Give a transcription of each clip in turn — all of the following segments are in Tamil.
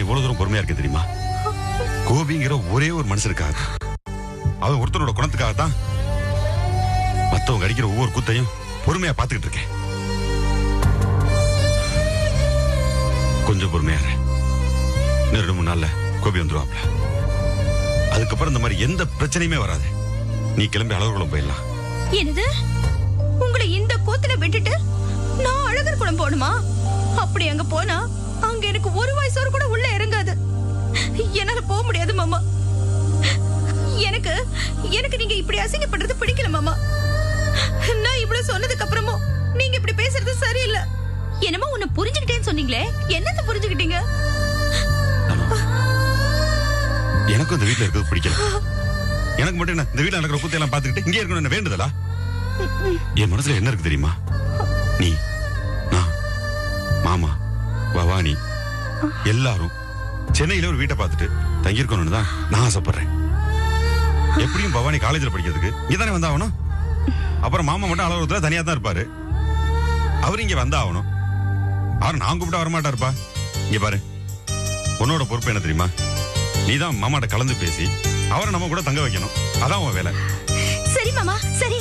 எவ்வளவு தூரம் பொறுமையா இருக்கு தெரியுமா? கோபிங்கிற ஒரே ஒரு மனுஷனுக்காக, அவன் ஒருத்தனோட குணத்துக்காகத்தான் மத்தவங்க அடிக்கிற ஒவ்வொரு கூத்தையும் பொறுமையா பாத்துக்கிட்டு இருக்கேன். கொஞ்சம் பொறுமையா இன்னும் 2-3 நாள்ல கோபி வந்துருவாப்ல. அதுக்கப்புறம் இந்த மாதிரி எந்த பிரச்சனையுமே வராது. நீ கிளம்பி அழகர்குளம் போயிடலாம். என்னது? உங்களை இந்த கூத்துல விட்டுட்டு நான் அழகர்குளம் போகணுமா? அப்படி அங்க போனா அங்க எனக்கு ஒரு வயசோரு கூட உள்ள இறங்காது. என்னால போக முடியாது மாமா. எனக்கு நீங்க இப்படி அசிங்கப்படுறது பிடிக்கல மாமா. நான் இவ்வளவு சொன்னதுக்கு அப்புறமும் நீங்க இப்படி பேசுறது சரியில்லை. என்னமோ உன்னை புரிஞ்சுக்கிட்டேன்னு சொன்னீங்களே, என்னத்த புரிஞ்சுக்கிட்டீங்க? எனக்கும் இந்த வீட்டுல இருக்கிறது பிடிக்கல. எனக்கு மட்டும் என்ன, இந்த வீட்டுல நடக்கிற கூத்தையெல்லாம் பாத்துக்கிட்டு இங்கே இருக்கணும் என்ன வேண்டுதலா? என் மனசுல என்ன இருக்கு தெரியுமா? நீ, நான், மாமா, பவானி எல்லாரும் சென்னையில ஒரு வீட்டை பார்த்துட்டு தங்கியிருக்கணும்னு தான் நான் ஆசைப்படுறேன். எப்படியும் பவானி காலேஜ்ல படிக்கிறதுக்கு இங்கதானே வந்தாகணும். அப்புறம் மாமா மட்டும் அலுவலகத்துல தனியா தான் இருப்பாரு. அவரு இங்க வந்தாகணும். அவர் நான் கூப்பிட்டா வரமாட்டாருப்பா. இங்க பாரு, உன்னோட பொறுப்பு என்ன தெரியுமா? நீதான் மாமாட்ட கலந்து பேசி அவரை நம்ம கூட தங்க வைக்கணும். அதான் உன் வேலை. சரி மாமா, சரி.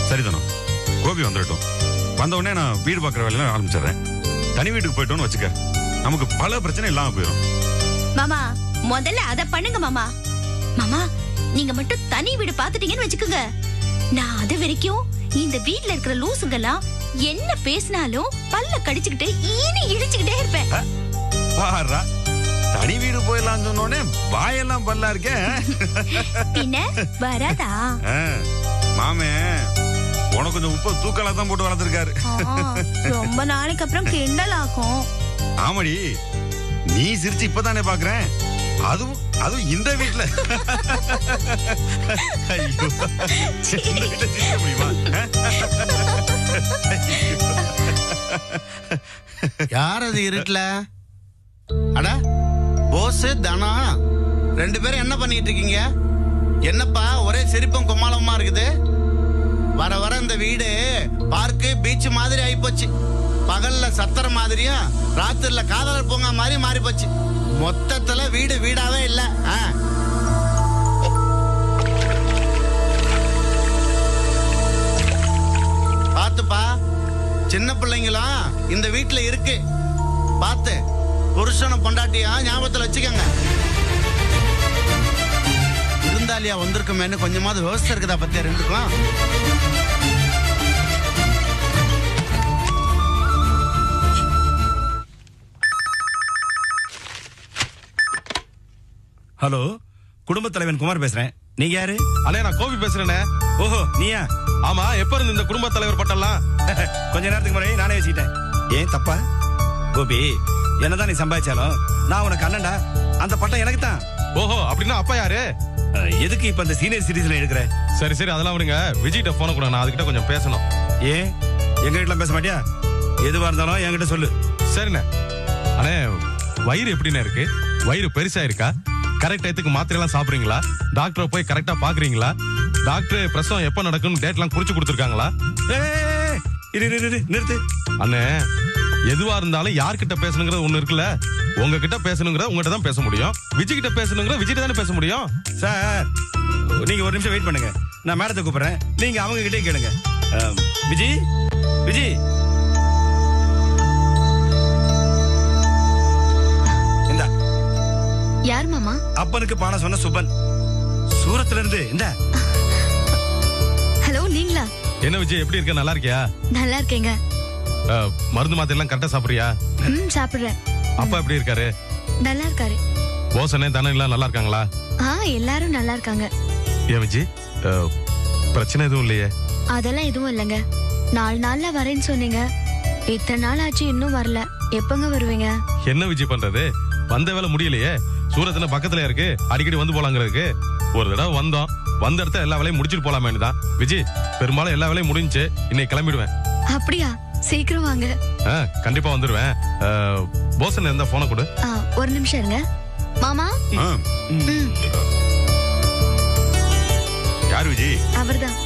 சரிதானோ? கோபி வந்துடட்டும். வந்த உடனே நான் வீடு பார்க்குற வேலையெல்லாம் ஆரம்பிச்சிடுறேன். தனி வீட்டுக்கு போயிட்டோன்னு வச்சுக்க, நமக்கு பல பிரச்சனை இல்லாம போயிடும். மாமா, முதல்ல அத பண்ணுங்க மாமா. மாமா, நீங்க மட்டும் தனி வீடு பாத்துட்டீங்கன்னு வச்சுக்கோங்க, நான் அது வரைக்கும் இந்த வீட்ல இருக்கிற லூசுங்கெல்லாம் என்ன பேசினாலும் பல்ல கடிச்சுக்கிட்டு ஈனி இடிச்சுக்கிட்டே இருப்பேன். பாரா, தனி வீடு போயிடலாம் சொன்னோடனே வாயெல்லாம் பல்லா இருக்கேன். பின்ன வராதா? மாமே உனக்கு கொஞ்சம் உப்பு தூக்கலா தான் போட்டு வளர்த்திருக்காரு. ரொம்ப நாளைக்கு அப்புறம் கிண்டல் ஆகும். ஆமாடி, நீ சிரிச்சு இப்பதானே பாக்குறேன். அதுவும் இந்த வீட்டுல. இந்த வீட்டுல சிரிக்க முடியுமா? யார் அது இருட்டுல? அட போஸ் தனா, 2 பேரும் என்ன பண்ணிட்டு இருக்கீங்க? என்னப்பா ஒரே சிரிப்பும் கும்மாளமா இருக்குது? வர வர இந்த வீடு பார்க்கு பீச் மாதிரி ஆயிப்போச்சு. பகல்ல சத்திர மாதிரியும் ராத்திரில காதலர் பூங்கா மாதிரி மாறி போச்சு. மொத்தத்துல வீடு வீடாவே இல்ல. பாத்துப்பா, சின்ன பிள்ளைங்களும் இந்த வீட்டுல இருக்கு. பாத்து புருஷனை பொண்டாட்டியா ஞாபகத்துல வச்சுக்கோங்க. இருந்தாலியா வந்திருக்குமேன்னு கொஞ்சமாவது விவசாயம் இருக்குதா பத்தியா ரெண்டுக்கும்? ஹலோ, குடும்ப தலைவன் குமார் பேசுறேன். நீங்க யாரு? அண்ணே, நான் கோபி பேசுறேனே. ஓஹோ, நீயா? ஆமா, எப்ப இருந்து இந்த குடும்ப தலைவர் பட்டம்லாம்? கொஞ்ச நேரத்துக்கு முன்னாடி நானே வச்சுக்கிட்டேன். ஏன் தப்பா? கோபி, என்னதான் நீ சம்பாதிச்சாலும் நான் உனக்கு அண்ணன்டா. அந்த பட்டம் எனக்கு தான். ஓஹோ, அப்படின்னா அப்பா யாரு? எதுக்கு இப்ப இந்த சீனியர் சிட்டிசன்ல எடுக்கிற? சரி சரி, அதெல்லாம் விடுங்க. விஜய்கிட்ட போன கூட நான் அதுகிட்ட கொஞ்சம் பேசணும். ஏன் எங்க வீட்டுல பேச மாட்டியா? எதுவா இருந்தாலும் என்கிட்ட சொல்லு. சரிண்ணே. அண்ணே, வயிறு எப்படிண்ணே இருக்கு? வயிறு பெருசா இருக்கா? கரெக்ட் டயத்துக்கு மாத்திரை எல்லாம் சாப்பிடுறீங்களா? டாக்டரை போய் கரெக்டா பாக்குறீங்களா? டாக்டர் பிரசவம் எப்ப நடக்கும்னு டேட் எல்லாம் குறிச்சு கொடுத்துருக்காங்களா? நிறுத்து அண்ணே. எதுவா இருந்தாலும் யார்கிட்ட பேசணுங்கிறது ஒண்ணு இருக்குல்ல. உங்ககிட்ட பேசணுங்கிற உங்ககிட்ட தான் பேச முடியும். விஜய் கிட்ட பேசணுங்கிற விஜய் தானே பேச முடியும். சார், நீங்க ஒரு நிமிஷம் வெயிட் பண்ணுங்க. நான் மேடத்தை கூப்பிடுறேன். நீங்க அவங்க கிட்டே கேளுங்க. விஜய், விஜய், இந்தா. யார் மாமா? அப்பனுக்கு பாடம் சொன்ன சுபன், சூரத்துல இருந்து. இந்த ஹலோ, நீங்களா? என்ன விஜய், எப்படி இருக்க? நல்லா இருக்கியா? நல்லா இருக்கேங்க. மருந்து மாத்திரை எல்லாம் கரெக்டா சாப்பிடுறியா? சாப்பிடுறேன். அப்பா எப்படி இருக்காரு? நல்லா இருக்காரு. போசனே தானே எல்லாம் நல்லா இருக்காங்களா? எல்லாரும் நல்லா இருக்காங்க. ஏன் விஜய், பிரச்சனை எதுவும் இல்லையே? அதெல்லாம் எதுவும் இல்லைங்க. 4 நாள்ல வரேன்னு சொன்னீங்க. இத்தனை நாள் ஆச்சு, இன்னும் வரல. எப்பங்க வருவீங்க? என்ன விஜய் பண்றது, வந்த வேலை முடியலையே. சூரத்துல பக்கத்துல இருக்கு, அடிக்கடி வந்து போலாங்கிறதுக்கு. ஒரு தடவை வந்தோம், வந்த இடத்த எல்லா வேலையும் முடிச்சுட்டு போலாமேன்னு தான். விஜய், பெரும்பாலும் எல்லா வேலையும் முடிஞ்சு இன்னைக்கு கிளம்பிடுவேன். அப்படியா? சீக்கிரம் வாங்க. கண்டிப்பா வந்துருவேன். போசன் இருந்தா போன கொடு. ஒரு நிமிஷம் இருங்க மாமா. யார் விஜய்? அவர்தான்.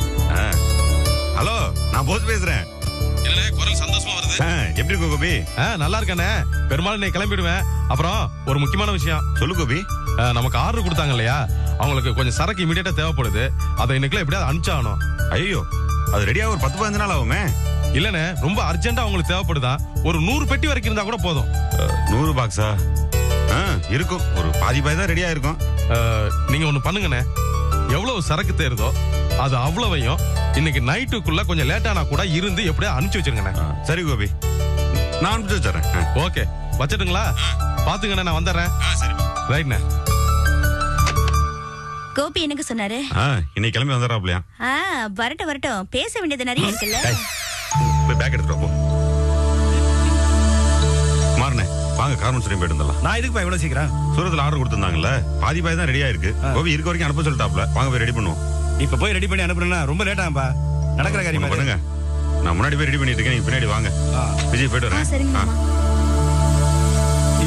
ஹலோ, நான் போஸ் பேசுறேன். என்னண்ணே குரல் சந்தோஷமா வருது. எப்படி இருக்கு கோபி? நல்லா இருக்கண்ணே. பெருமாள் நீ கிளம்பிடுவேன். அப்புறம் ஒரு முக்கியமான விஷயம். சொல்லு கோபி. நமக்கு ஆர்டர் கொடுத்தாங்க இல்லையா, அவங்களுக்கு கொஞ்சம் சரக்கு இமீடியட்டா தேவைப்படுது. அதை இன்னைக்குள்ள எப்படியாவது அனுப்பிச்சாகணும். ஐயோ, அது ரெடியா ஒரு 10-15 நாள் ஆகுமே. இல்லண்ணே, ரொம்ப அர்ஜென்ட்டா அவங்களுக்கு தேவைப்படுதா. ஒரு 100 பெட்டி வரைக்கும் இருந்தா கூட போதும். 100 பாக்ஸா? இருக்கும். ஒரு பாதி தான் ரெடியா இருக்கும். நீங்க ஒண்ணு பண்ணுங்கண்ணே, எவ்வளவு சரக்கு தேருதோ அது அவ்வளவையும் இன்னைக்கு நைட்டுக்குள்ள கொஞ்சம் லேட்டானா கூட இருந்து எப்படியா அனுப்பிச்சு வச்சிருங்கண்ணே. சரி கோபி, நான் அனுப்பிச்சு வச்சிடறேன். ஓகே, வச்சிட்டுங்களா? பாத்துங்கண்ணே, நான் வந்துடுறேன். ரைட்ண்ணே. கோபி எனக்கு சொன்னாரு. இன்னைக்கு கிளம்பி வந்துடுறாப்லையா? வரட்டும் வரட்டும், பேச வேண்டியது நிறைய இருக்குல்ல. போய் பேக் எடுத்துட்டு போ. மாறனே, வாங்க கார்மெண்ட்ஸ் போயிட்டு வந்துடலாம். நான் இதுக்கு இவ்வளவு சீக்கிரம்? சூரத்தில் ஆர்டர் கொடுத்திருந்தாங்கல்ல, பாதி தான் ரெடியா இருக்கு. கோபி இருக்க வரைக்கும் அனுப்ப சொல்லிட்டாப்ல. வாங்க போய் ரெடி பண்ணுவோம். இப்ப போய் ரெடி பண்ணி அனுப்புறேன்னா ரொம்ப லேட் ஆகும்பா. நடக்கிற காரியம் பண்ணுங்க. நான் முன்னாடி போய் ரெடி பண்ணிட்டு இருக்கேன், நீங்க பின்னாடி வாங்க. விஜய் போயிட்டு வரேன். சரிங்க மாமா.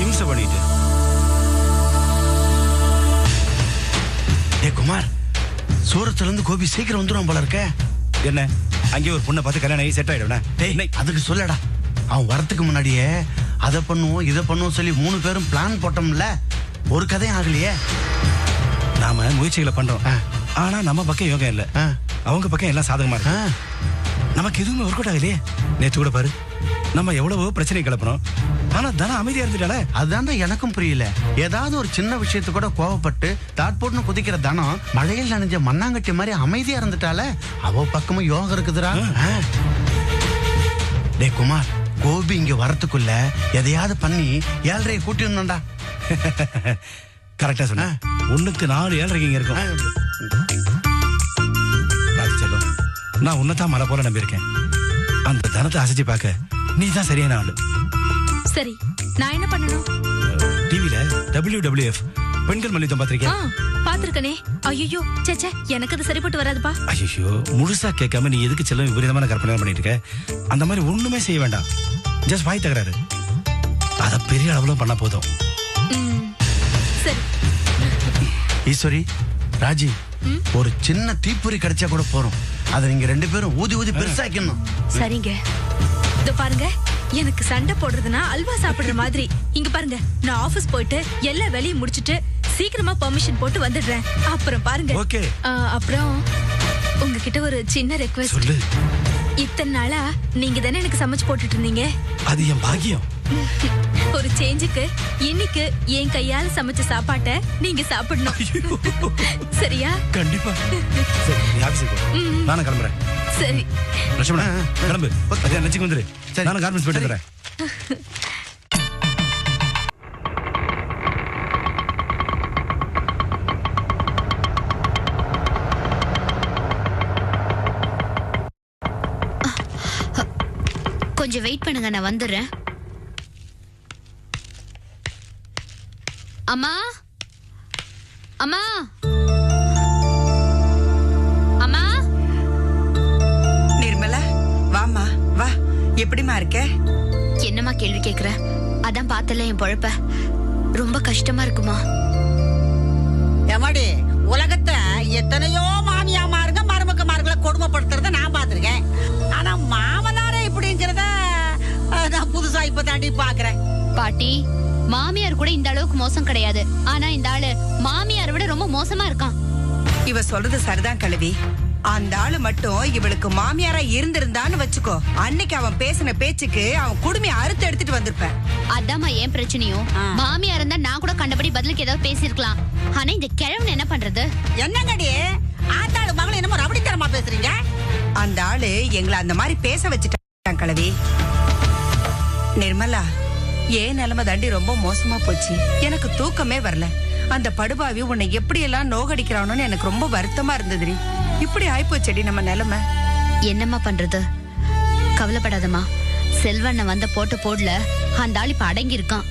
இம்சை பண்ணிட்டு. குமார், சூரத்துல இருந்து கோபி சீக்கிரம் வந்துடும் போல இருக்க. என்ன அங்கே ஒரு பொண்ணை பார்த்து கல்யாணம் ஆகி செட் ஆயிடுவேன். அதுக்கு சொல்லடா, அவன் வரத்துக்கு முன்னாடியே அதை பண்ணுவோம் இதை பண்ணுவோம் சொல்லி 3 பேரும் பிளான் போட்டோம்ல. ஒரு கதையும் ஆகலையே. நாம முயற்சிகளை பண்றோம், ஆனா நம்ம பக்கம் யோகம் இல்ல. அவங்க பக்கம் எல்லாம் சாதகமா இருக்கு. நமக்கு எதுவுமே ஒர்க் அவுட் ஆகலையே. நேற்று கூட பாரு, நம்ம எவ்வளவோ பிரச்சனை கிளப்பணும், ஆனா தனம் அமைதியா இருந்துட்டால. அதுதான் எனக்கும் புரியல. ஏதாவது ஒரு சின்ன விஷயத்து கூட கோவப்பட்டு தாட் போட்டுன்னு குதிக்கிற தனம் மழையில் நனைஞ்ச மண்ணாங்கட்டி மாதிரி அமைதியா இருந்துட்டால. அவ பக்கமும் யோகம் இருக்குதுடா. டே குமார், கோபி இங்க வரத்துக்குள்ள எதையாவது பண்ணி 7:30 கூட்டி வந்தோம்டா. கரெக்டா சொன்ன. 1க்கு 4 7:30 இங்க இருக்கும். ராஜி செல்லம், நான் உன்னதான் மலை போல நம்பியிருக்கேன். அந்த தனத்தை அசைச்சு பார்க்க நீ தான் சரியான ஆளு. சரி, நான் என்ன பண்ணணும்? டிவில WWF பெண்கள் மல்யுத்தம் பாத்திருக்கேன். பாத்திருக்கனே. ஐயோ சேச்சே, எனக்கு அது சரிப்பட்டு வராதுப்பா. ஐயோ, முழுசா கேட்காம நீ எதுக்கு செல்லும் விபரீதமான கற்பனை பண்ணிட்டு இருக்க? அந்த மாதிரி ஒண்ணுமே செய்ய வேண்டாம். ஜஸ்ட் வாய் தகராறு, அத பெரிய அளவுல பண்ணா போதும். சரி ஈஸ்வரி, ராஜி, ஒரு சின்ன தீப்பொறி கிடைச்சா கூட போறோம். அதை நீங்க 2 பேரும் ஊதி ஊதி பெருசாக்கணும். சரிங்க. இதோ பாருங்க, எனக்கு சண்டை போடுறதுன்னா அல்வா சாப்பிடுற மாதிரி. இங்க பாருங்க, நான் ஆபீஸ் போயிட்டு எல்லா வேலையும் முடிச்சிட்டு சீக்கிரமா பெர்மிஷன் போட்டு வந்துடுறேன். அப்புறம் பாருங்க. ஓகே. அப்புறம் உங்ககிட்ட ஒரு சின்ன ரெக்வெஸ்ட். சொல்லு. இத்தனை நாளா நீங்க தானே எனக்கு சமைச்சு போட்டுட்டு இருந்தீங்க. அது என் பாக்கியம். ஒரு சேஞ்சுக்கு இன்னைக்கு என் கையால சமைச்ச சாப்பாட்டை நீங்க சாப்பிடணும். சரியா? கண்டிப்பா. சரி, நீ ஆபீஸ்க்கு போ. நானும் கிளம்புறேன். சரி லட்சுமணா, கிளம்பு. மத்தியானம் லஞ்சுக்கு வந்துரு. நானும் கார்மெண்ட்ஸ் போயிட்டு வரேன். கொஞ்சம் வெயிட் பண்ணுங்க, நான் வந்துடுறேன். அம்மா, அம்மா, அம்மா. நிர்மலா, வாமா வா. எப்படிமா இருக்க? என்னம்மா கேள்வி கேக்குற? அதான் பார்த்தல என் பொழப்ப. ரொம்ப கஷ்டமா இருக்குமா? எமாடி, உலகத்துல எத்தனையோ மாமியாமாருங்க மருமக்கமார்களை கொடுமைப்படுத்துறத நான் பாத்திருக்கேன். ஆனா மாமனார இப்படிங்கிறத நான் புதுசா இப்ப தாண்டி பாக்குறேன். பாட்டி, மாமியார் கூட இந்த அளவுக்கு மோசம் கிடையாது. ஆனா இந்த ஆளு மாமியாரை விட ரொம்ப மோசமா இருக்கான். இவ சொல்றது சரிதான் கழுவி. அந்த ஆளு மட்டும் இவளுக்கு மாமியாரா இருந்திருந்தான்னு வச்சுக்கோ, அன்னைக்கு அவன் பேசின பேச்சுக்கு அவன் குடுமையை அறுத்து எடுத்துட்டு வந்திருப்பேன். அதாம்மா ஏன் பிரச்சனையும். மாமியார் இருந்தா நான் கூட கண்டபடி பதிலுக்கு ஏதாவது பேசிருக்கலாம். ஆனா இந்த கிழவன் என்ன பண்றது? என்னங்கடி, அந்த ஆளு மகளை என்னமோ ரபடித்தரமா பேசுறீங்க? அந்த ஆளு எங்களை அந்த மாதிரி பேச வச்சுட்டான் கழுவி. நிர்மலா, ஏன் நிலைமை தாண்டி ரொம்ப மோசமா போச்சு. எனக்கு தூக்கமே வரல. அந்த படுபாவி உன்னை எப்படி எல்லாம் நோகடிக்கிறானோன்னு எனக்கு ரொம்ப வருத்தமா இருந்ததுடி. இப்படி ஆயிப்போச்செடி நம்ம நிலைமை. என்னம்மா பண்றது? கவலைப்படாதம்மா, செல்வண்ண வந்த போட்டு போடல அந்த ஆள் இப்ப அடங்கி இருக்கான்.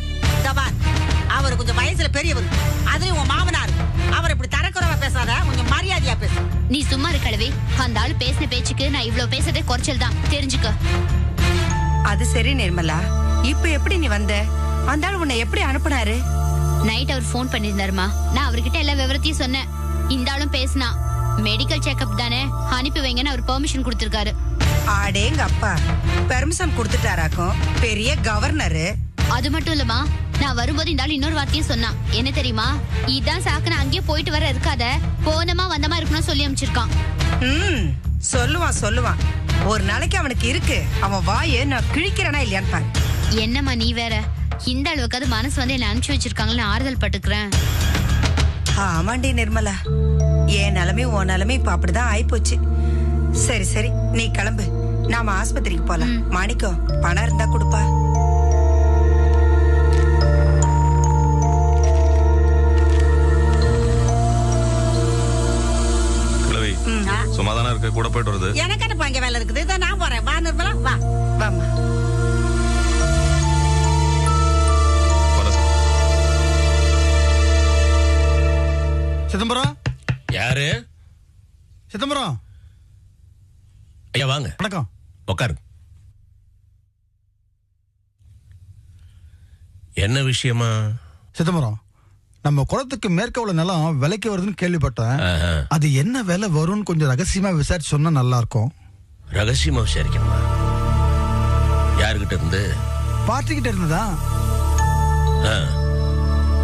அவர் கொஞ்சம் வயசுல பெரியவர், அதுலயும் உன் மாமனார். அவர் இப்படி தரக்குறவா பேசாத, கொஞ்சம் மரியாதையா பேசு. நீ சும்மா இருக்கலவே. அந்த ஆள் பேசின பேச்சுக்கு நான் இவ்வளவு பேசுறதே குறைச்சல் தான், தெரிஞ்சுக்க. அது சரி நிர்மலா, இப்ப எப்படி நீ வந்த? அந்த ஆள் உன்னை எப்படி அனுப்புனாரு? நைட் அவர் போன் பண்ணிருந்தாருமா. நான் அவர்கிட்ட எல்லா விவரத்தையும் சொன்னேன். இந்த ஆளும் பேசினா. மெடிக்கல் செக்அப் தானே, அனுப்பி வைங்கன்னு அவர் பெர்மிஷன் கொடுத்திருக்காரு. ஆடேங்க அப்பா பெர்மிஷன் கொடுத்துட்டாராக்கும் பெரிய கவர்னரு. அது மட்டும் இல்லமா, நான் வரும்போது இந்த ஆள் இன்னொரு வார்த்தையும் சொன்னான். என்ன தெரியுமா? இதான் சாக்கு, நான் அங்கேயே போயிட்டு வர இருக்காத, போனமா வந்தமா இருக்கணும் சொல்லி அனுப்பிச்சிருக்கான். சொல்லுவான். ஒரு நாளைக்கு அவனுக்கு இருக்கு. அவன் வாயை நான் கிழிக்கிறேனா இல்லையான்னு பாரு. என்னம்மா நீ வேற, இந்த அளவுக்காவது மனசு வந்து என்ன அனுப்பிச்சு வச்சிருக்காங்கன்னு ஆறுதல் பட்டுக்கிறேன். ஆமாண்டி நிர்மலா, என் நிலைமை உன் நிலைமை இப்ப அப்படிதான் ஆயிப்போச்சு. சரி நீ கிளம்பு, நாம ஆஸ்பத்திரிக்கு போலாம். மாணிக்கம் பணம் இருந்தா கொடுப்பா. சும்மாதானே இருக்க, கூட போயிட்டு வருது. எனக்கு என்ன பங்க வேலை இருக்குது, இதான் நான் போறேன். வா நிர்மலா, வா வாமா. சிதம்பரம். யாரு? சிதம்பரம் ஐயா வாங்க. வணக்கம். உட்காரு. என்ன விஷயமா? சிதம்பரம், நம்ம குளத்துக்கு மேற்க உள்ள நிலம் விலைக்கு வருதுன்னு கேள்விப்பட்டேன். அது என்ன விலை வரும்னு கொஞ்சம் ரகசியமா விசாரிச்சு சொன்னா நல்லா இருக்கும். ரகசியமா விசாரிக்கணுமா? யாருகிட்ட இருந்து? பார்ட்டி கிட்ட இருந்துதா.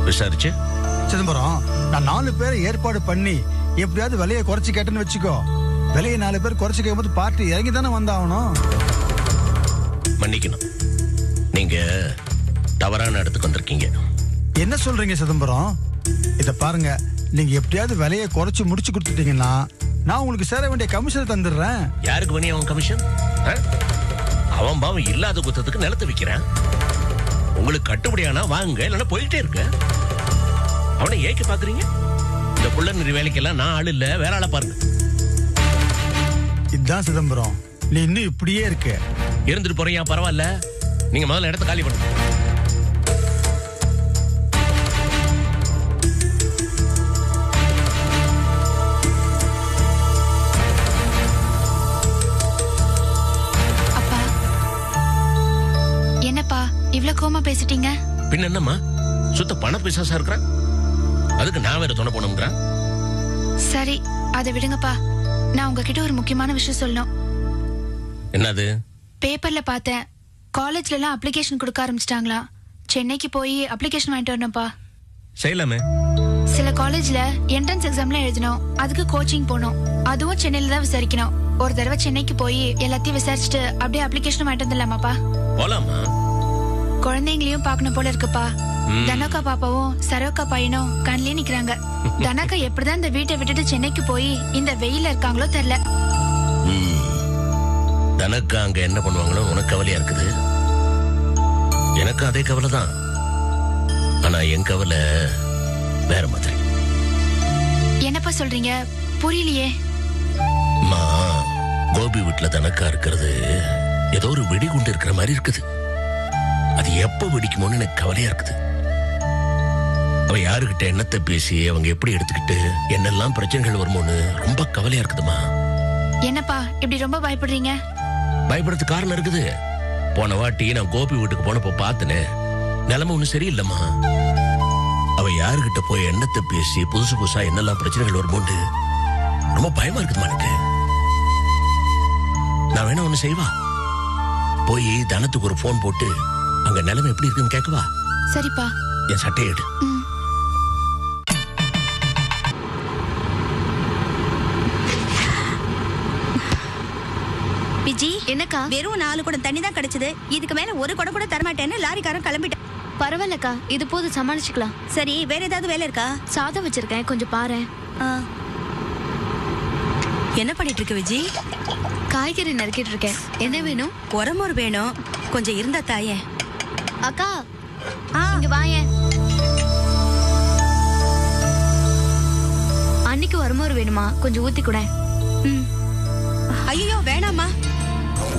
விசாரிச்சு சிதம்பரம், நான் 4 பேரை ஏற்பாடு பண்ணி எப்படியாவது விலையை குறைச்சு கேட்டேன்னு வச்சுக்கோ. விலையை 4 பேர் குறைச்சு கேட்கும்போது பார்ட்டி இறங்கி தானே வந்தாகணும். மன்னிக்கணும், நீங்க தவறான இடத்துக்கு வந்திருக்கீங்க. என்ன சொல்றீங்க சிதம்பரம்? இத பாருங்க, நீங்க எப்படியாவது விலையை குறைச்சு முடிச்சு கொடுத்துட்டீங்கன்னா நான் உங்களுக்கு சேர வேண்டிய கமிஷனை தந்துடுறேன். யாருக்கு பண்ணி அவன் கமிஷன்? அவன் பாவம் இல்லாத குத்தத்துக்கு நிலத்தை விற்கிறான். உங்களுக்கு கட்டுப்படியானா வாங்க, இல்லைன்னா போயிட்டே இருக்க. அவனை ஏக்க பாக்குறீங்க? இந்த புள்ள நிறை வேலைக்கெல்லாம் நான் ஆள் இல்ல, வேற ஆளை பாருங்க. இதுதான் சிதம்பரம், நீ இன்னும் இப்படியே இருக்க. இருந்துட்டு போறீங்க, பரவாயில்ல. நீங்க முதல்ல இடத்த காலி பண்ணுங்க. அப்பா, என்னப்பா இவ்ளோ கோமா பேசிட்டீங்க? பின்ன என்னம்மா, சுத்த பண பிசாசா இருக்கிறான், அதுக்கு நான் வேற துணை போனோம்ங்கிறான். சரி, அதை விடுங்கப்பா. நான் உங்ககிட்ட ஒரு முக்கியமான விஷயம் சொல்லணும். என்னது? பேப்பர்ல பார்த்தேன், காலேஜ்ல எல்லாம் அப்ளிகேஷன் கொடுக்க ஆரம்பிச்சிட்டாங்களா. சென்னைக்கு போய் அப்ளிகேஷன் வாங்கிட்டு வரணும்ப்பா. செய்யலாமே. சில காலேஜ்ல என்ட்ரன்ஸ் எக்ஸாம்ல எழுதணும், அதுக்கு கோச்சிங் போகணும். அதுவும் சென்னையில தான் விசாரிக்கணும். ஒரு தடவை சென்னைக்கு போய் எல்லாத்தையும் விசாரிச்சுட்டு அப்படியே அப்ளிகேஷன் வாங்கிட்டு வந்துடலாமாப்பா? போலாமா? குழந்தைங்களையும் பார்க்கணும் போல இருக்குப்பா. தனக்கா பாப்பாவும் சரோக்கா பையனும் கண்ணிலே நிக்கிறாங்க. தனக்கா எப்படிதான் இந்த வீட்டை விட்டுட்டு சென்னைக்கு போய் இந்த வெயில இருக்காங்களோ தெரியல. தனக்கா அங்க என்ன பண்ணுவாங்களோ உனக்கு கவலையா இருக்குது. எனக்கு அதே கவலை தான். ஆனா என் கவலை வேற மாதிரி. என்னப்பா சொல்றீங்க? புரியலையே. அம்மா, கோபி வீட்டுல தனக்கா இருக்கிறது ஏதோ ஒரு வெடிகுண்டு இருக்கிற மாதிரி இருக்குது. அது எப்ப வெடிக்குமோன்னு எனக்கு கவலையா இருக்குது. அவ யாருகிட்ட என்னத்தை பேசி அவங்க எப்படி எடுத்துக்கிட்டு என்னெல்லாம் பிரச்சனைகள் வருமோன்னு ரொம்ப கவலையா இருக்குதுமா. என்னப்பா இப்படி ரொம்ப பயப்படுறீங்க? பயப்படுறதுக்கு காரணம் இருக்குது. போன வாட்டி நான் கோபி வீட்டுக்கு போனப்போ பார்த்தனே, நிலைமை ஒண்ணு சரியில்லைம்மா. அவ யாருகிட்ட போய் என்னத்தை பேசி புதுசு புதுசா என்னெல்லாம் பிரச்சனைகள் வருமோன்னு ரொம்ப பயமா இருக்குதுமா எனக்கு. நான் வேணா ஒண்ணு செய்வா, போய் தனத்துக்கு ஒரு போன் போட்டு அங்க நிலைமை எப்படி இருக்குன்னு கேட்கவா? சரிப்பா. என் சட்டையை எடு. விஜி, என்னக்கா? வெறும் 4 குடம் தண்ணி தான் கிடைச்சது. இதுக்கு மேல ஒரு குடம் கூட தரமாட்டேன்னு லாரிக்காரன் கிளம்பிட்டான். பரவாயில்லக்கா, இது போது சமாளிச்சுக்கலாம். சரி, வேற ஏதாவது வேலை இருக்கா? சாதம் வச்சிருக்கேன், கொஞ்சம் பாரு. என்ன பண்ணிட்டு இருக்க விஜி? காய்கறி நறுக்கிட்டு இருக்கேன். என்ன வேணும்? உரமோர் வேணும், கொஞ்சம் இருந்தா தாயே. அக்கா, இங்க வாயேன். அன்னைக்கு வருமோர் வேணுமா? கொஞ்சம் ஊத்தி கூட. ஐயோ வேணாமா,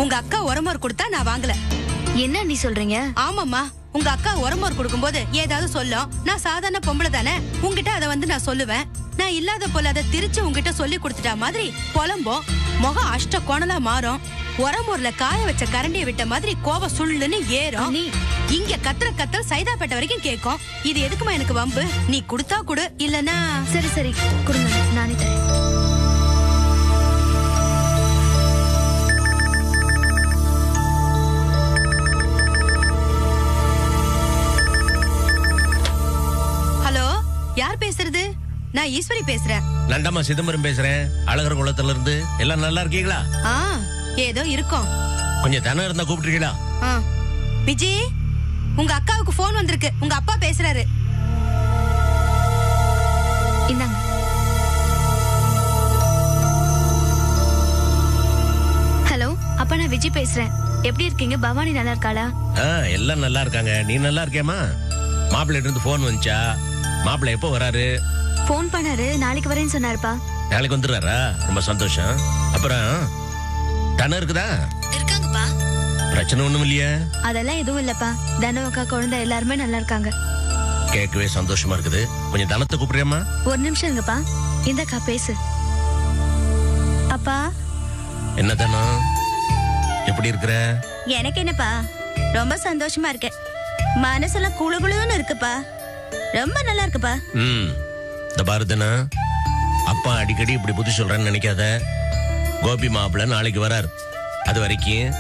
உங்க அக்கா உரமோர் கொடுத்தா நான் வாங்கல. என்ன நீ சொல்றீங்க? ஆமாம்மா, உங்க அக்கா உரமோர் கொடுக்கும்போது ஏதாவது சொல்லும். நான் சாதாரண பொம்பளை தானே, உங்ககிட்ட அதை வந்து நான் சொல்லுவேன். நான் இல்லாத போல அதை திரிச்சு உங்ககிட்ட சொல்லி கொடுத்துட்டா மாதிரி புலம்போம். முகம் அஷ்ட கோணலா மாறும். உரமோர்ல காய வச்ச கரண்டியை விட்ட மாதிரி கோவம் சுள்ளுன்னு ஏறும். இங்க கத்துற கத்தல் சைதாப்பேட்டை வரைக்கும் கேட்கும். இது எதுக்குமா எனக்கு வம்பு? நீ கொடுத்தா கொடு, இல்லன்னா சரி சரி கொடுங்க, நானே தரேன். யார் பேசுறது? நான் ஈஸ்வரி பேசுறேன். நண்டம்மா சிதம்பரம் பேசுறேன். அழகர் குளத்துல இருந்து. எல்லாம் நல்லா இருக்கீங்களா? ஏதோ இருக்கோம். கொஞ்சம் தனம் இருந்தா கூப்பிட்டுருக்கீங்களா? விஜி, உங்க அக்காவுக்கு போன் வந்திருக்கு. உங்க அப்பா பேசுறாரு. இந்தாங்க. ஹலோ அப்பா, நான் விஜி பேசுறேன். எப்படி இருக்கீங்க? பவானி நல்லா இருக்காளா? எல்லாம் நல்லா இருக்காங்க. நீ நல்லா இருக்கியாமா? மாப்பிள்ளை இருந்து போன் வந்துச்சா? மாப்பிள்ளை எப்போ வராரு? போன் பண்ணாரு, நாளைக்கு வரேன்னு சொன்னாருப்பா. நாளைக்கு வந்துடுறாரா? ரொம்ப சந்தோஷம். அப்புறம் தனம் இருக்குதா? இருக்காங்கப்பா. பிரச்சனை ஒண்ணும் இல்லையா? அதெல்லாம் எதுவும் இல்லப்பா. தனம் அக்கா குழந்தை எல்லாருமே நல்லா இருக்காங்க. கேட்கவே சந்தோஷமா இருக்குது. கொஞ்சம் தனத்தை கூப்பிடுறியம்மா? ஒரு நிமிஷம் இருங்கப்பா. இந்தக்கா பேசு. அப்பா. என்ன தனம், எப்படி இருக்கிற? எனக்கு என்னப்பா, ரொம்ப சந்தோஷமா இருக்கேன். மனசுல குளுகுளுன்னு இருக்குப்பா. ரொம்ப நல்லா இருக்குப்பா. இந்த பாரதனா, அப்பா அடிக்கடி இப்படி புத்தி சொல்றேன்னு நினைக்காத. கோபி மாப்பிள்ள நாளைக்கு வராரு. அது வரைக்கும்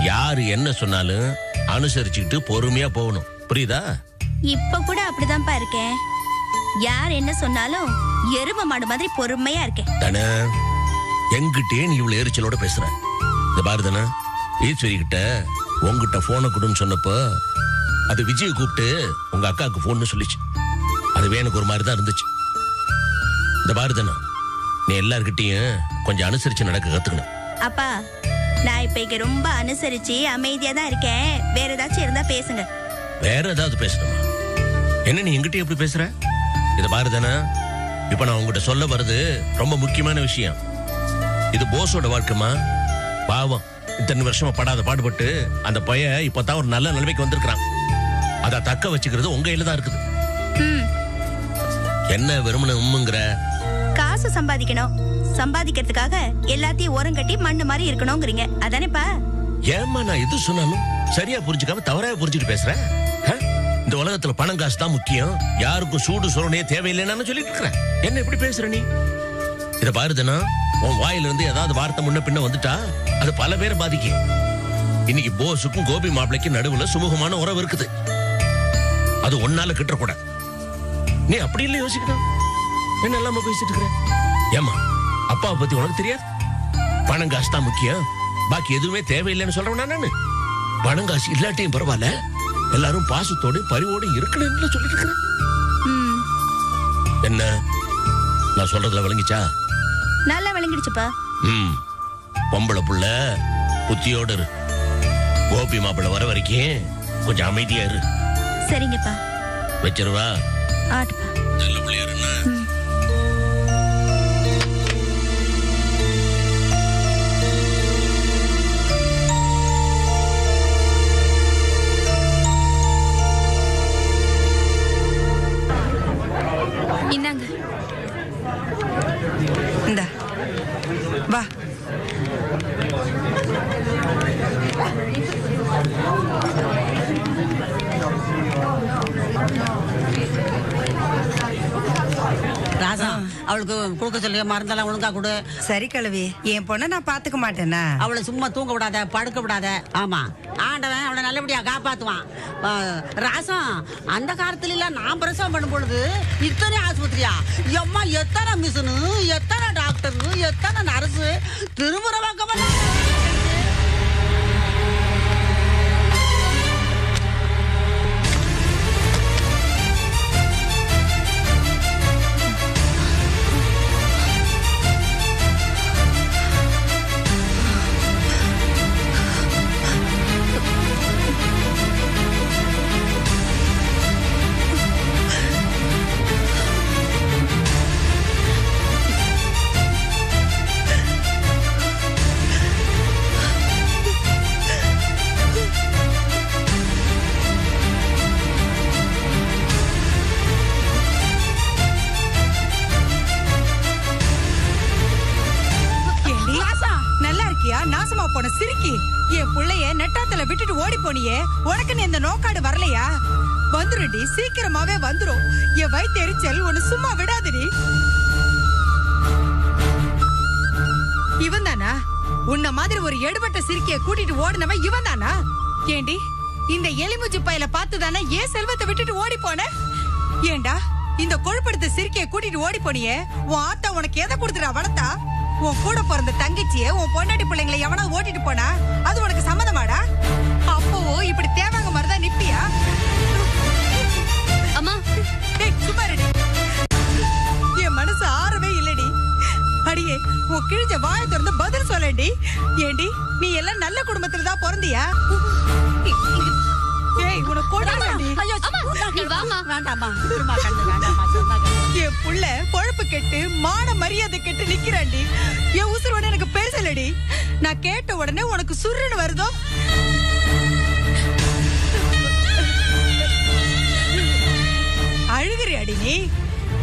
யாரு என்ன சொன்னாலும் அனுசரிச்சுக்கிட்டு பொறுமையா போகணும். புரியுதா? இப்ப கூட அப்படிதான்ப்பா இருக்கேன். யார் என்ன சொன்னாலும் எரும மாடு மாதிரி பொறுமையா இருக்கேன். தானே எங்கிட்டே நீ இவ்வளவு எரிச்சலோட பேசுற. இந்த பாரதனா, ஈஸ்வரி கிட்ட உங்ககிட்ட போனை கொடுன்னு சொன்னப்போ அது விஜயை கூப்பிட்டு உங்க அக்காவுக்கு போன்னு சொல்லிச்சு. அதுவே எனக்கு ஒரு மாதிரி தான் இருந்துச்சு. இந்த பாரதனா, நீ எல்லார்கிட்டையும் கொஞ்சம் அனுசரிச்சு நடக்க கத்துக்கணும். அப்பா, நான் இப்ப இங்க ரொம்ப அனுசரிச்சு அமைதியா தான் இருக்கேன். வேற ஏதாச்சும் இருந்தா பேசுங்க. வேற ஏதாவது பேசணுமா? என்ன நீ எங்கிட்ட எப்படி பேசுற? இது பாரதனா, இப்ப நான் உங்ககிட்ட சொல்ல வர்றது ரொம்ப முக்கியமான விஷயம். இது போஸோட வாழ்க்கைமா. பாவம், இத்தனை வருஷமா படாத பாடுபட்டு அந்த பையன் இப்பதான் ஒரு நல்ல நிலைமைக்கு வந்திருக்கான். அதை தக்க வச்சுக்கிறது உங்க கையில தான் இருக்குது. என்ன வெறுமன உம்முங்கிற? காசு சம்பாதிக்கணும். சம்பாதிக்கிறதுக்காக எல்லாத்தையும் ஓரம் கட்டி மண்ணு மாதிரி இருக்கணும்ங்கறீங்க. அதானேப்பா? ஏம்மா நான் எது சொன்னாலும் சரியா புரிஞ்சுக்காம தவறாக புரிஞ்சுட்டு பேசுறேன். இந்த உலகத்துல பணம் காசு தான் முக்கியம், யாருக்கும் சூடு சுரணையே தேவையில்லைன்னு சொல்லிட்டு இருக்கிறேன். என்ன எப்படி பேசுற நீ? இத பாருதுன்னா, உன் வாயில இருந்து ஏதாவது வார்த்தை முன்ன பின்ன வந்துட்டா அது பல பேரை பாதிக்கும். இன்னைக்கு போஸுக்கும் கோபி மாப்பிளைக்கும் நடுவுல சுமூகமான உறவு இருக்குது. அது ஒன்னால கிட்ட கூட நீ அப்படி இல்லை யோசிக்கணும். என்ன எல்லாம் பேசிட்டு இருக்கிற? ஏமா, அப்பாவை பத்தி உனக்கு தெரியாது? பணம் காசு தான் முக்கியம், பாக்கி எதுவுமே தேவையில்லைன்னு சொல்றேன் நானு. பணம் காசு இல்லாட்டியும் பரவாயில்ல, எல்லாரும் பாசத்தோடு பரிவோடு இருக்கணும்னு சொல்லிட்டு இருக்கிறேன். என்ன நான் சொல்றதுல விளங்கிச்சா? நல்லா விளங்கிடுச்சுப்பா. பொம்பளை புள்ள புத்தியோடு இரு. கோபி மாப்பிள்ள வர வரைக்கும் கொஞ்சம் அமைதியா இரு. சரிங்கப்பா. வச்சிருவா. ஆட்டுப்பா. நல்ல பிள்ளையா இருன்னா. இந்தாங்க. இந்தா வா. ராசா, அவளுக்கு கொடுக்க சொல்லிய மருந்தெல்லாம் ஒழுங்கா கொடு. சரி கிழவி, என் பொண்ணை நான் பாத்துக்க மாட்டேனா? அவளை சும்மா தூங்க விடாத, படுக்க விடாத. ஆமா, ஆண்டவன் அவளை நல்லபடியா காப்பாத்துவான். ராசம், அந்த காலத்துல எல்லாம் நான் பிரசவம் பண்ணும் பொழுது இத்தனை ஆஸ்பத்திரியா, எம்மா எத்தனை மிஷினு, எத்தனை டாக்டரு, எத்தனை நர்ஸு, திருமுறை பக்கம். நாசமா போன சிரிக்கி, என் புள்ளைய நெட்டாத்துல விட்டுட்டு ஓடி போனியே, உனக்கு இந்த நோக்காடு வரலையா? வந்துருடி, சீக்கிரமாவே வந்துரும். என் வயிற்று எரிச்சல் ஒன்னு சும்மா விடாதுடி. இவன் தானா உன்ன மாதிரி ஒரு எடுபட்ட சிரிக்கிய கூட்டிட்டு ஓடுனவன்? இவன் தானா? ஏண்டி, இந்த எலிமுஜி பையில பார்த்துதானே ஏன் செல்வத்தை விட்டுட்டு ஓடி போன? ஏண்டா இந்த கொழுப்படுத்த சிரிக்கைய கூட்டிட்டு ஓடி போனியே உன் ஆத்தா உனக்கு எதை கொடுத்துடா வளர்த்தா? உன் கூட பிறந்த தங்கச்சிய உன் பொண்டாட்டி பிள்ளைங்களை எவனா ஓட்டிட்டு போனா அது உனக்கு சம்மதமாடா? அப்பவோ இப்படி தேவாங்க மாதிரிதான் நிப்பியா? அம்மா சும்மா ரெடி. என் மனசு ஆறவே இல்லடி. அடியே உன் கிழிஞ்ச வாயை திறந்து பதில் சொல்லடி. ஏண்டி நீ எல்லாம் நல்ல குடும்பத்துல தான் பிறந்தியா? ஏய் உன கொடாடி. ஐயோ நீ வாமா. வேண்டாமா திரும்ப கண்ணு வேண்டாமா சொன்னாங்க. என் புள்ள பொழப்பு கெட்டு மான மரியாதை கெட்டு நிக்கிறாண்டி. என் உசுர் உடனே எனக்கு பெருசலடி. நான் கேட்ட உடனே உனக்கு சுருன்னு வருதோ? அழுகிறியாடி நீ?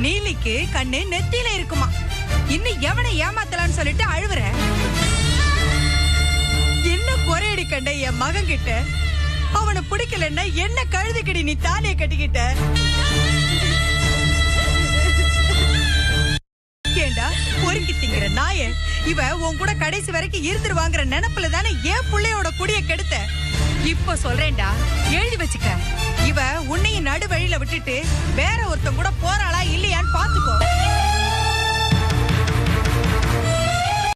நீலிக்கு கண்ணு நெத்தியில இருக்குமா? இன்னும் எவனை ஏமாத்தலான்னு சொல்லிட்டு அழுவுற? என்ன குறையடி கண்ட என் மகன் கிட்ட? அவனை பிடிக்கலன்னா என்ன கழுதுக்கடி நீ தாலியை கட்டிக்கிட்ட? ஏண்டா பொறுக்கி திங்கிற நாயே, இவ உன் கூட கடைசி வரைக்கும் இருந்துருவாங்கிற நினைப்புல தானே என் புள்ளையோட குடிய கெடுத்த. இப்ப சொல்றேன்டா, எழுதி வச்சுக்க. இவ உன்னையும் நடு வழியில விட்டுட்டு வேற ஒருத்தன் கூட போறாளா இல்லையா